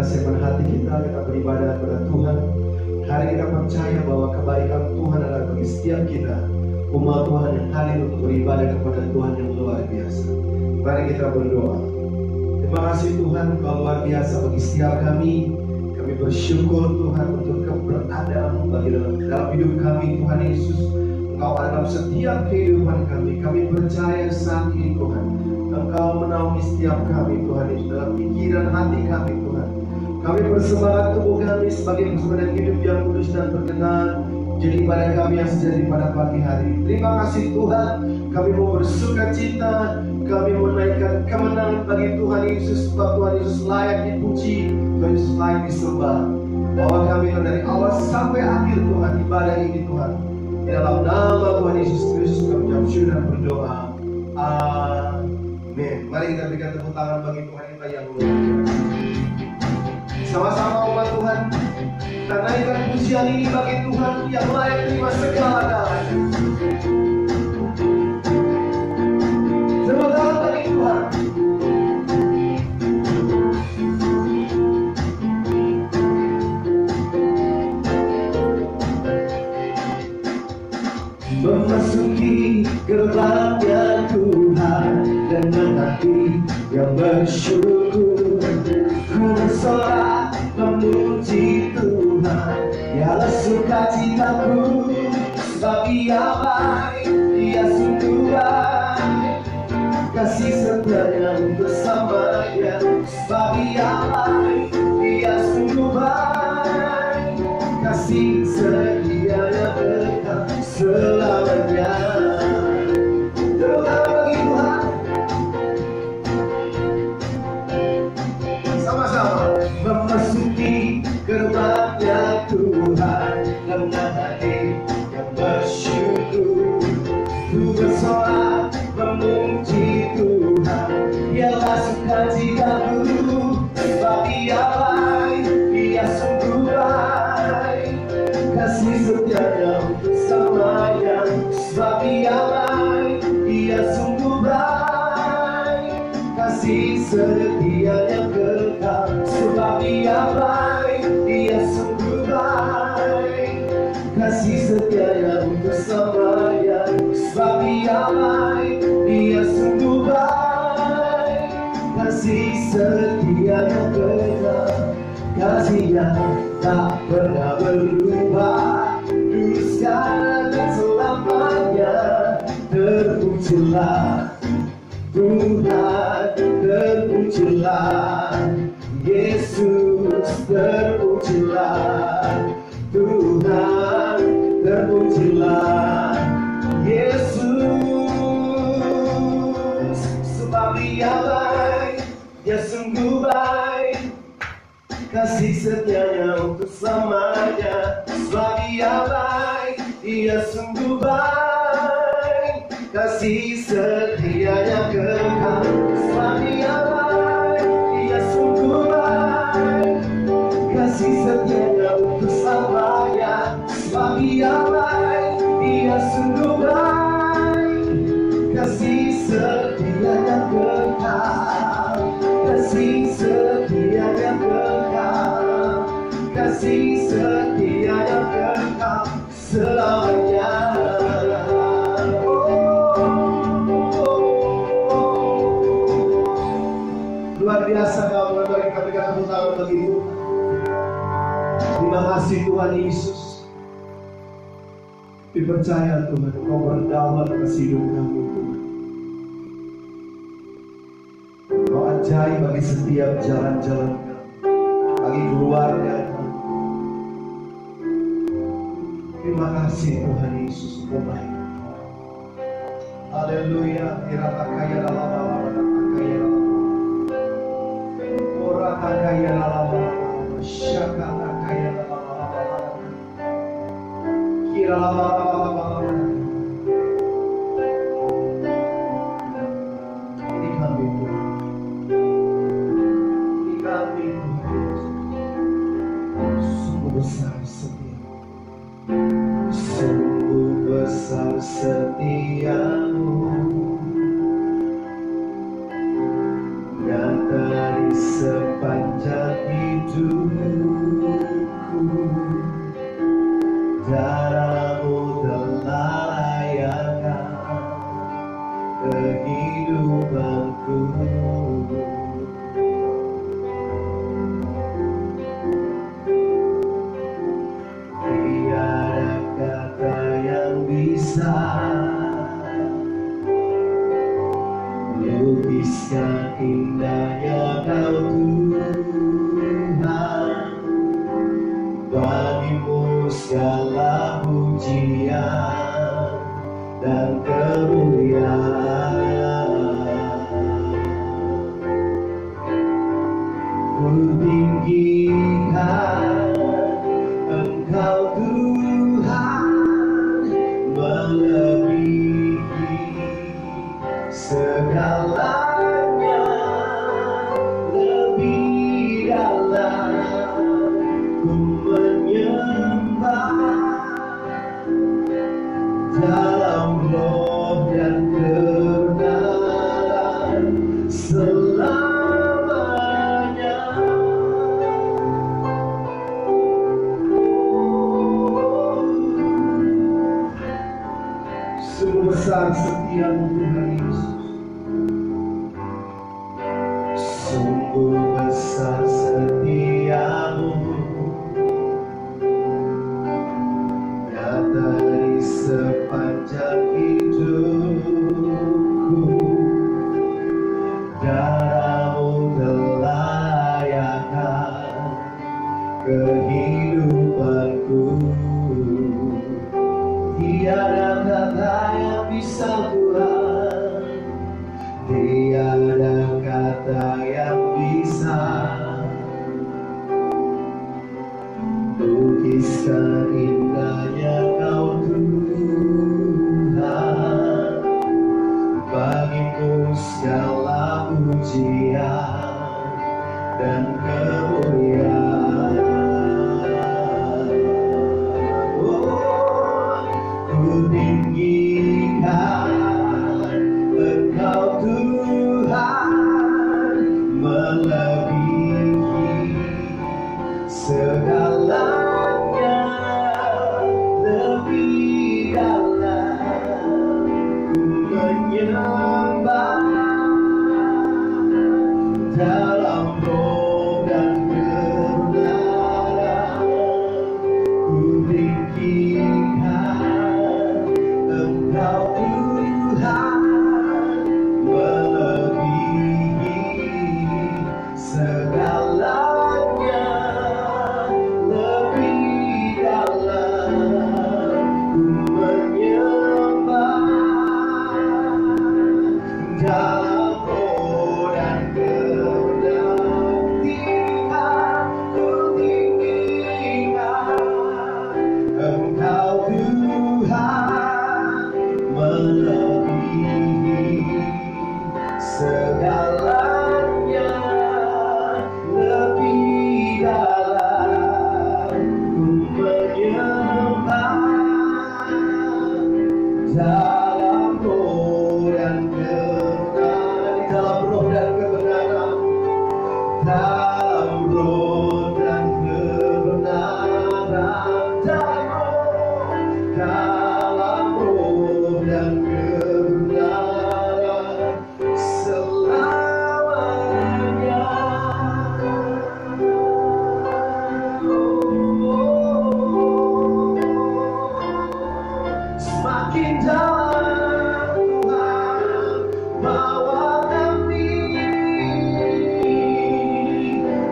kita siapkan hati kita beribadah kepada Tuhan. Hari kita percaya bahwa kebaikan Tuhan adalah bagi setiap kita, umat Tuhan yang hadir untuk beribadah kepada Tuhan yang luar biasa. Mari kita berdoa. Terima kasih Tuhan, Engkau luar biasa bagi setiap kami. Kami bersyukur Tuhan untuk keberadaan-Mu bagi dalam hidup kami, Tuhan Yesus. Engkau ada dalam setiap kehidupan kami. Kami percaya saat ini Tuhan, Engkau menaungi setiap kami Tuhan Yesus, dalam pikiran hati kami Tuhan. Kami persembahkan tubuh kami sebagai persembahan hidup yang kudus dan berkenan jadi pada kami yang sejati pada pagi hari. Terima kasih Tuhan, kami mau bersuka cita, kami menaikkan kemenangan bagi Tuhan Yesus, sebab Tuhan Yesus layak dipuji, Tuhan Yesus layak disembah. Bahwa kami dari awal sampai akhir Tuhan ibadah ini Tuhan, di dalam nama Tuhan Yesus Kristus kami mengucap syukur dan berdoa. Amin. Mari kita berikan tepuk tangan bagi Tuhan kita yang luar biasa. Sama-sama umat Tuhan, kita naikkan pujian ini bagi Tuhan yang layak terima segala-galanya. Tepuk tangan bagi Tuhan. Memasuki gerbangnya Tuhan dengan hati yang bersyukur, ku bersorak memuji Tuhan, ialah sukacitaku, sebab Dia baik, Dia sungguh baik, kasih setianya untuk selamanya, sebab Dia baik, Dia sungguh baik, kasih setianya kekal selamanya. Tepuk tangan bagi Tuhan. Sama-sama. Memasuki gerbangnya Tuhan dengan hati yang bersyukur, ku bersorak memuji Tuhan, ialah sukacitaku, sebab Dia baik, Dia sungguh baik, kasih setianya untuk selamanya, sebab Dia baik, Dia sungguh baik, kasih setianya kekal, sebab Dia baik, Dia sungguh baik, kasih setianya untuk selamanya, sebab Dia baik, Dia sungguh baik, kasih setianya kekal, kasih-Nya tak pernah berubah, dulu sekarang dan selamanya. Terpujilah Tuhan, terpujilah Yesus, terpujilah Tuhan, terpujilah Yesus, sebab Dia baik, Dia sungguh baik, kasih setianya untuk selamanya, sebab Dia baik, Dia sungguh baik, kasih setianya kekal, sebab Dia baik, Dia sungguh baik, kasih setianya untuk selamanya, sebab Dia baik, Dia sungguh baik, kasih setianya kekal, kasih setianya kekal, kasih setianya kekal selamanya. Luar biasa Kau, mari kita berikan tepuk tangan bagi Tuhan. Terima kasih Tuhan Yesus. Dipercaya Tuhan, Kau berdaulat atas hidup kami Tuhan. Kau ajaib bagi setiap jalan-jalan kami, bagi keluarga kami. Terima kasih Tuhan Yesus, Kau baik. Haleluya. Kaya lama kaya lama, syaka kaya lama, kira lama. Ini kami Tuhan, ini kami Tuhan, sungguh besar setia, sungguh besar setiamu. Dari sepanjang hidup segala pujian dan kemuliaan. Ku tinggikan Engkau Tuhan, melebihi segalanya, lebih dalam ku menyembah dalam roh dan kebenaran selamanya. Sungguh besar setiamu Tuhan Yesus, sungguh besar setiamu, nyata di sepanjang hidupku. Darahmu telah layakan kehidupanku. Tiada kata yang bisa Tuhan, tiada kata yang bisa lukiskan indahnya Kau Tuhan. Bagimu segala pujian dan kemuliaan. Ku tinggikan Engkau Tuhan, melebihi segalanya, lebih dalam ku menyembah dalam roh dan kebenaran. Ku tinggikan Engkau Tuhan, melebihi segalanya, lebih dalam ku menyembah dalam roh dan kebenaran. Ku tinggikan Engkau Tuhan, melebihi segalanya, lebih dalam ku menyembah dalam roh dan kebenaran. Dalam roh dan kebenaran, dalam roh dan kebenaran, dalam roh dan kebenaran selamanya. Semakin dalam Tuhan bawa kami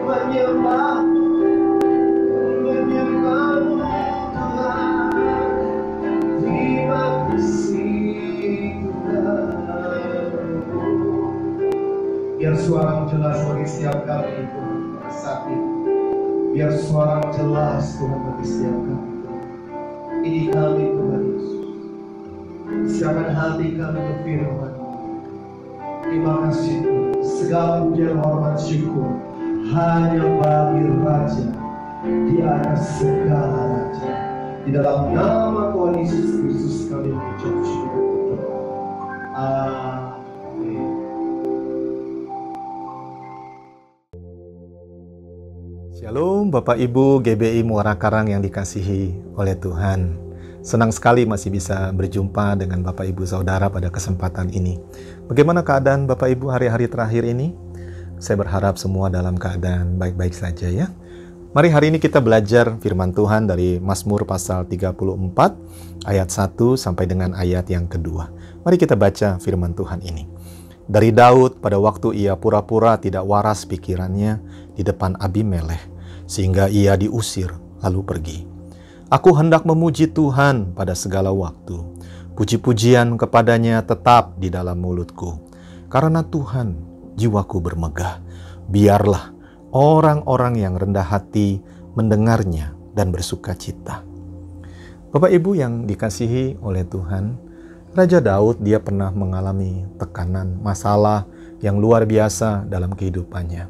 menyembah-Mu, menyembah-Mu Tuhan. Terima kasih Tuhan. Biar suara-Mu jelas bagi setiap kami Tuhan pada saat ini. Biar suara-Mu jelas Tuhan bagi setiap kami Tuhan. Ini kami Tuhan Yesus. Siapkan hati kami untuk firman. Terima kasih Tuhan. Segala pujian, hormat, syukur hanya bagi Raja di atas segala raja. Di dalam nama Tuhan Yesus Kristus kami mengucap syukur. Amin. Shalom Bapak Ibu GBI Muara Karang yang dikasihi oleh Tuhan. Senang sekali masih bisa berjumpa dengan Bapak Ibu Saudara pada kesempatan ini. Bagaimana keadaan Bapak Ibu hari-hari terakhir ini? Saya berharap semua dalam keadaan baik-baik saja ya. Mari hari ini kita belajar firman Tuhan dari Mazmur pasal 34 ayat 1 sampai dengan ayat yang kedua. Mari kita baca firman Tuhan ini. Dari Daud pada waktu ia pura-pura tidak waras pikirannya di depan Abimelekh, sehingga ia diusir lalu pergi. Aku hendak memuji Tuhan pada segala waktu. Puji-pujian kepadanya tetap di dalam mulutku. Karena Tuhan, jiwaku bermegah. Biarlah orang-orang yang rendah hati mendengarnya dan bersuka cita. Bapak Ibu yang dikasihi oleh Tuhan, Raja Daud dia pernah mengalami tekanan, masalah yang luar biasa dalam kehidupannya.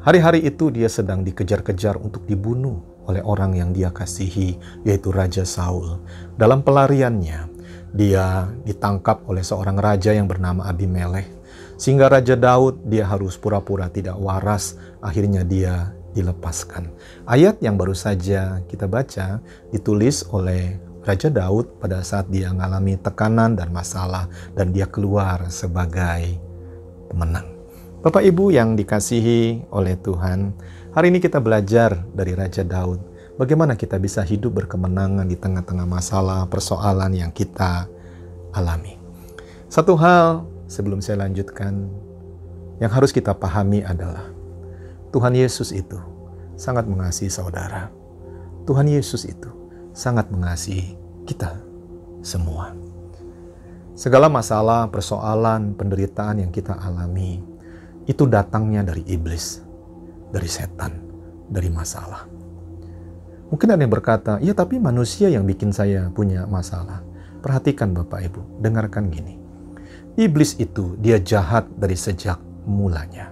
Hari-hari itu dia sedang dikejar-kejar untuk dibunuh oleh orang yang dia kasihi, yaitu Raja Saul. Dalam pelariannya, dia ditangkap oleh seorang raja yang bernama Abimelekh. Sehingga Raja Daud dia harus pura-pura tidak waras, akhirnya dia dilepaskan. Ayat yang baru saja kita baca ditulis oleh Raja Daud pada saat dia mengalami tekanan dan masalah dan dia keluar sebagai pemenang. Bapak Ibu yang dikasihi oleh Tuhan, hari ini kita belajar dari Raja Daud. Bagaimana kita bisa hidup berkemenangan di tengah-tengah masalah, persoalan yang kita alami. Satu hal sebelum saya lanjutkan, yang harus kita pahami adalah Tuhan Yesus itu sangat mengasihi saudara. Tuhan Yesus itu sangat mengasihi kita semua. Segala masalah, persoalan, penderitaan yang kita alami, itu datangnya dari iblis, dari setan, dari masalah. Mungkin ada yang berkata, ya tapi manusia yang bikin saya punya masalah. Perhatikan Bapak Ibu, dengarkan gini. Iblis itu dia jahat dari sejak mulanya.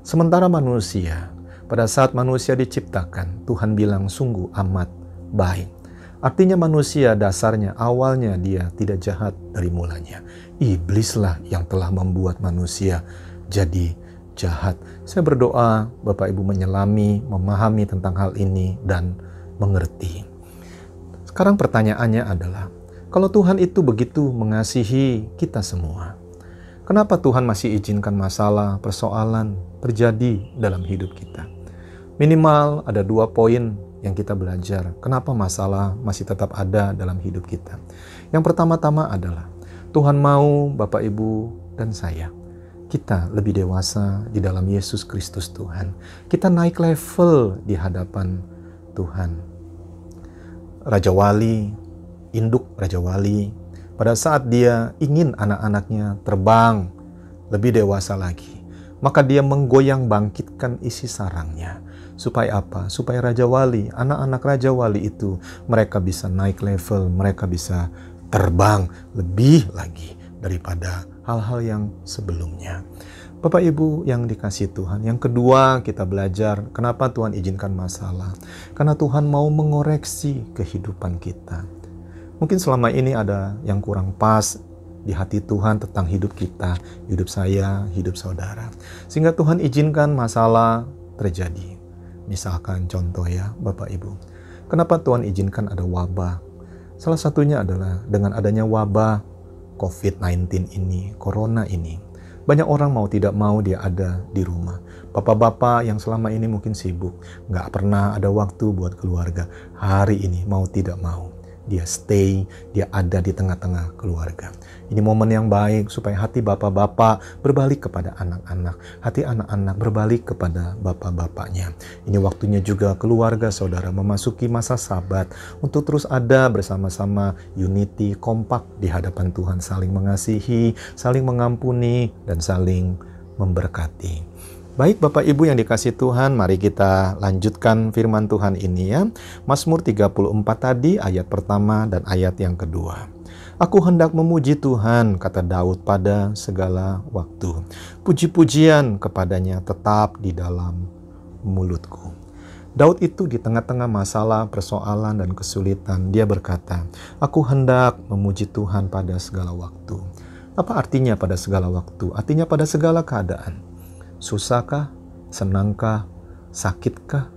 Sementara manusia, pada saat manusia diciptakan, Tuhan bilang sungguh amat baik. Artinya manusia dasarnya, awalnya dia tidak jahat dari mulanya. Iblislah yang telah membuat manusia jadi jahat. Saya berdoa Bapak Ibu menyelami, memahami tentang hal ini dan mengerti. Sekarang pertanyaannya adalah, kalau Tuhan itu begitu mengasihi kita semua, kenapa Tuhan masih izinkan masalah, persoalan terjadi dalam hidup kita? Minimal ada 2 poin yang kita belajar. Kenapa masalah masih tetap ada dalam hidup kita? Yang pertama-tama adalah Tuhan mau Bapak Ibu dan saya, kita lebih dewasa di dalam Yesus Kristus Tuhan. Kita naik level di hadapan Tuhan. Raja Wali, induk Raja Wali, pada saat dia ingin anak-anaknya terbang lebih dewasa lagi, maka dia menggoyang bangkitkan isi sarangnya. Supaya apa? Supaya Raja Wali, anak-anak Raja Wali itu, mereka bisa naik level, mereka bisa terbang lebih lagi daripada hal-hal yang sebelumnya. Bapak Ibu yang dikasihi Tuhan, yang kedua kita belajar kenapa Tuhan izinkan masalah. Karena Tuhan mau mengoreksi kehidupan kita. Mungkin selama ini ada yang kurang pas di hati Tuhan tentang hidup kita, hidup saya, hidup saudara. Sehingga Tuhan izinkan masalah terjadi. Misalkan contoh ya Bapak Ibu, kenapa Tuhan izinkan ada wabah? Salah satunya adalah dengan adanya wabah COVID-19 ini, Corona ini. Banyak orang mau tidak mau dia ada di rumah. Bapak-bapak yang selama ini mungkin sibuk, nggak pernah ada waktu buat keluarga. Hari ini mau tidak mau, dia stay, dia ada di tengah-tengah keluarga. Ini momen yang baik supaya hati bapak-bapak berbalik kepada anak-anak. Hati anak-anak berbalik kepada bapak-bapaknya. Ini waktunya juga keluarga saudara memasuki masa sabat untuk terus ada bersama-sama, unity, kompak di hadapan Tuhan. Saling mengasihi, saling mengampuni, dan saling memberkati. Baik Bapak Ibu yang dikasihi Tuhan, mari kita lanjutkan firman Tuhan ini ya. Mazmur 34 tadi ayat pertama dan ayat yang kedua. Aku hendak memuji Tuhan, kata Daud, pada segala waktu. Puji-pujian kepadanya tetap di dalam mulutku. Daud itu di tengah-tengah masalah, persoalan, dan kesulitan, dia berkata, aku hendak memuji Tuhan pada segala waktu. Apa artinya pada segala waktu? Artinya pada segala keadaan. Susahkah? Senangkah? Sakitkah?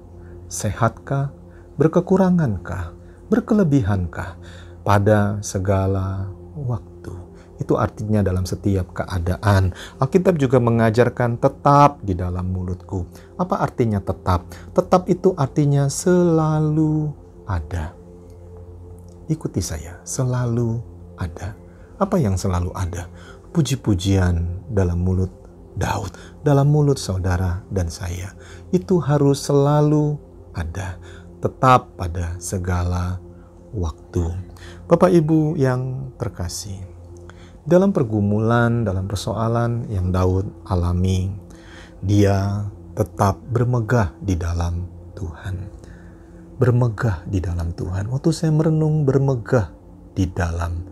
Sehatkah? Berkekurangankah? Berkelebihankah? Pada segala waktu. Itu artinya dalam setiap keadaan. Alkitab juga mengajarkan tetap di dalam mulutku. Apa artinya tetap? Tetap itu artinya selalu ada. Ikuti saya, selalu ada. Apa yang selalu ada? Puji-pujian dalam mulut Daud, dalam mulut saudara dan saya. Itu harus selalu ada, tetap pada segala waktu. Bapak Ibu yang terkasih, dalam pergumulan, dalam persoalan yang Daud alami, dia tetap bermegah di dalam Tuhan. Bermegah di dalam Tuhan. Waktu saya merenung, bermegah di dalam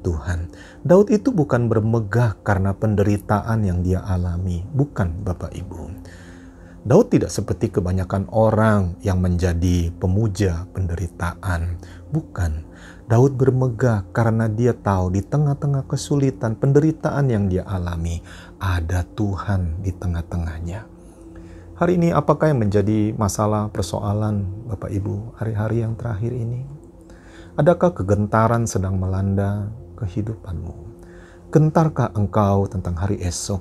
Tuhan. Daud itu bukan bermegah karena penderitaan yang dia alami. Bukan, Bapak Ibu. Daud tidak seperti kebanyakan orang yang menjadi pemuja penderitaan. Bukan. Daud bermegah karena dia tahu di tengah-tengah kesulitan, penderitaan yang dia alami, ada Tuhan di tengah-tengahnya. Hari ini apakah yang menjadi masalah, persoalan Bapak Ibu hari-hari yang terakhir ini? Adakah kegentaran sedang melanda kehidupanmu? Gentarkah engkau tentang hari esok?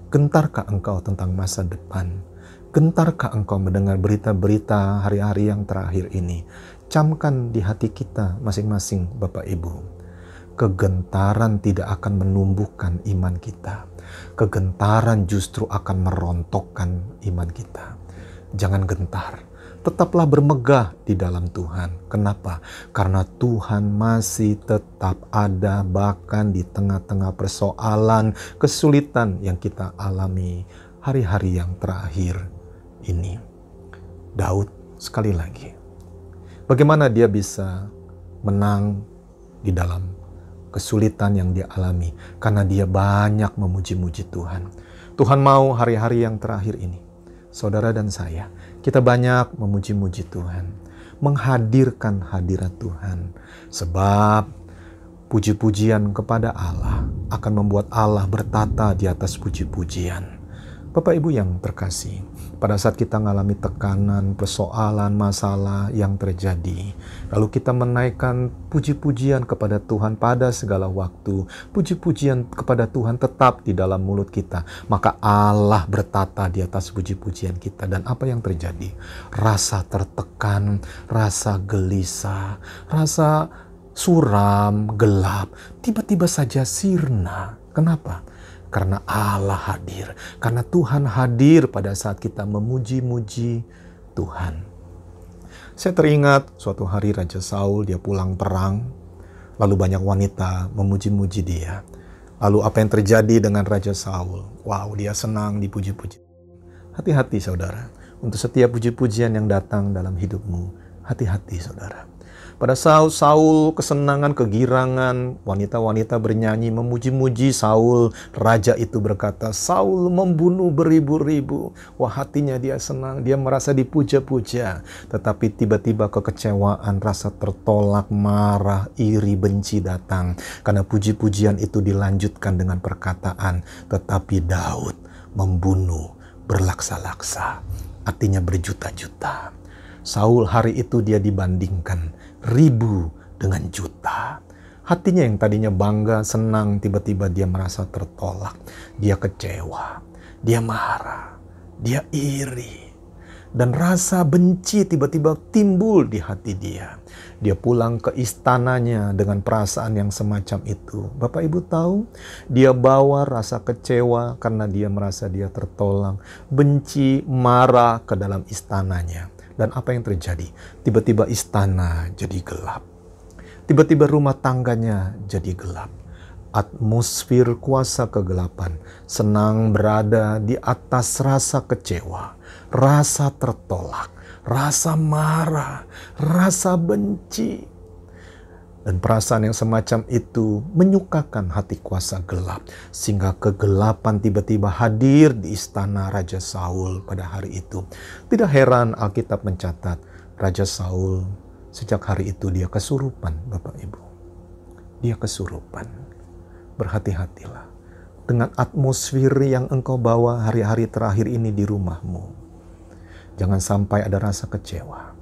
Gentarkah engkau tentang masa depan? Gentarkah engkau mendengar berita-berita hari-hari yang terakhir ini? Camkan di hati kita masing-masing, Bapak Ibu. Kegentaran tidak akan menumbuhkan iman kita. Kegentaran justru akan merontokkan iman kita. Jangan gentar. Tetaplah bermegah di dalam Tuhan. Kenapa? Karena Tuhan masih tetap ada bahkan di tengah-tengah persoalan, kesulitan yang kita alami hari-hari yang terakhir ini. Daud sekali lagi, bagaimana dia bisa menang di dalam kesulitan yang dia alami? Karena dia banyak memuji-muji Tuhan. Tuhan mau hari-hari yang terakhir ini, saudara dan saya, kita banyak memuji-muji Tuhan, menghadirkan hadirat Tuhan. Sebab puji-pujian kepada Allah akan membuat Allah bertata di atas puji-pujian. Bapak Ibu yang terkasih, pada saat kita mengalami tekanan, persoalan, masalah yang terjadi, lalu kita menaikkan puji-pujian kepada Tuhan pada segala waktu, puji-pujian kepada Tuhan tetap di dalam mulut kita, maka Allah bertata di atas puji-pujian kita. Dan apa yang terjadi? Rasa tertekan, rasa gelisah, rasa suram, gelap, tiba-tiba saja sirna. Kenapa? Karena Allah hadir, karena Tuhan hadir pada saat kita memuji-muji Tuhan. Saya teringat suatu hari Raja Saul, dia pulang perang, lalu banyak wanita memuji-muji dia. Lalu apa yang terjadi dengan Raja Saul? Wow, dia senang dipuji-puji. Hati-hati saudara, untuk setiap puji-pujian yang datang dalam hidupmu, hati-hati saudara. Pada saat Saul kesenangan, kegirangan, wanita-wanita bernyanyi memuji-muji Saul. Raja itu berkata, Saul membunuh beribu-ribu. Wah, hatinya dia senang, dia merasa dipuja-puja. Tetapi tiba-tiba kekecewaan, rasa tertolak, marah, iri, benci datang. Karena puji-pujian itu dilanjutkan dengan perkataan, tetapi Daud membunuh berlaksa-laksa. Artinya berjuta-juta. Saul hari itu dia dibandingkan ribu dengan juta. Hatinya yang tadinya bangga, senang, tiba-tiba dia merasa tertolak. Dia kecewa, dia marah, dia iri. Dan rasa benci tiba-tiba timbul di hati dia. Dia pulang ke istananya dengan perasaan yang semacam itu. Bapak Ibu tahu, dia bawa rasa kecewa karena dia merasa dia tertolak. Benci, marah ke dalam istananya. Dan apa yang terjadi? Tiba-tiba istana jadi gelap. Tiba-tiba rumah tangganya jadi gelap. Atmosfer kuasa kegelapan senang berada di atas rasa kecewa, rasa tertolak, rasa marah, rasa benci. Dan perasaan yang semacam itu menyukakan hati kuasa gelap. Sehingga kegelapan tiba-tiba hadir di istana Raja Saul pada hari itu. Tidak heran Alkitab mencatat, Raja Saul sejak hari itu dia kesurupan, Bapak Ibu. Dia kesurupan. Berhati-hatilah dengan atmosfer yang engkau bawa hari-hari terakhir ini di rumahmu. Jangan sampai ada rasa kecewa.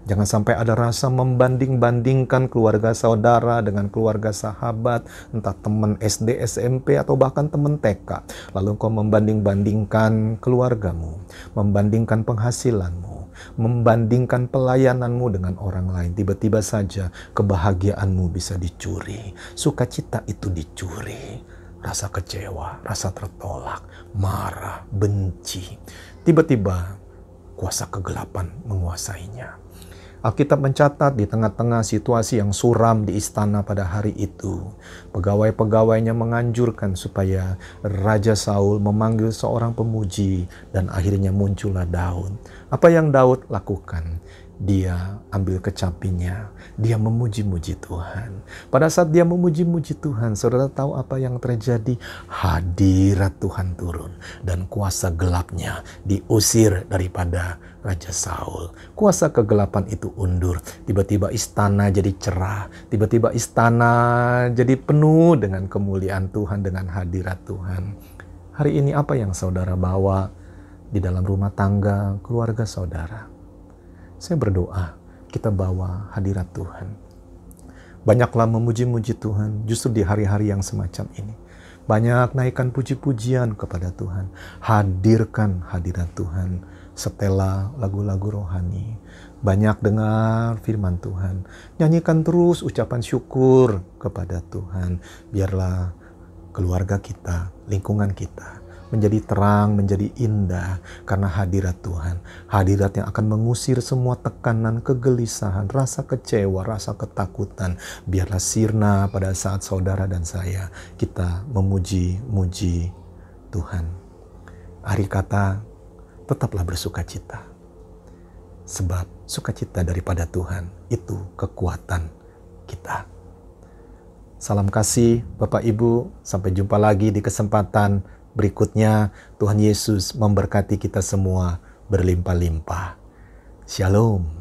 Jangan sampai ada rasa membanding-bandingkan keluarga saudara dengan keluarga sahabat, entah teman SD, SMP, atau bahkan teman TK. Lalu engkau membanding-bandingkan keluargamu, membandingkan penghasilanmu, membandingkan pelayananmu dengan orang lain. Tiba-tiba saja kebahagiaanmu bisa dicuri, sukacita itu dicuri. Rasa kecewa, rasa tertolak, marah, benci. Tiba-tiba kuasa kegelapan menguasainya. Alkitab mencatat di tengah-tengah situasi yang suram di istana pada hari itu, pegawai-pegawainya menganjurkan supaya Raja Saul memanggil seorang pemuji, dan akhirnya muncullah Daud. Apa yang Daud lakukan? Dia ambil kecapinya, dia memuji-muji Tuhan. Pada saat dia memuji-muji Tuhan, saudara tahu apa yang terjadi? Hadirat Tuhan turun dan kuasa gelapnya diusir daripada Raja Saul. Kuasa kegelapan itu undur. Tiba-tiba istana jadi cerah. Tiba-tiba istana jadi penuh dengan kemuliaan Tuhan, dengan hadirat Tuhan. Hari ini apa yang saudara bawa di dalam rumah tangga, keluarga saudara? Saya berdoa kita bawa hadirat Tuhan. Banyaklah memuji-muji Tuhan justru di hari-hari yang semacam ini. Banyak naikkan puji-pujian kepada Tuhan. Hadirkan hadirat Tuhan. Setelah lagu-lagu rohani. Banyak dengar firman Tuhan. Nyanyikan terus ucapan syukur kepada Tuhan. Biarlah keluarga kita, lingkungan kita menjadi terang, menjadi indah karena hadirat Tuhan. Hadirat yang akan mengusir semua tekanan, kegelisahan, rasa kecewa, rasa ketakutan. Biarlah sirna pada saat saudara dan saya kita memuji-muji Tuhan. Akhir kata, tetaplah bersukacita. Sebab sukacita daripada Tuhan itu kekuatan kita. Salam kasih Bapak Ibu, sampai jumpa lagi di kesempatan berikutnya. Tuhan Yesus memberkati kita semua berlimpah-limpah. Shalom.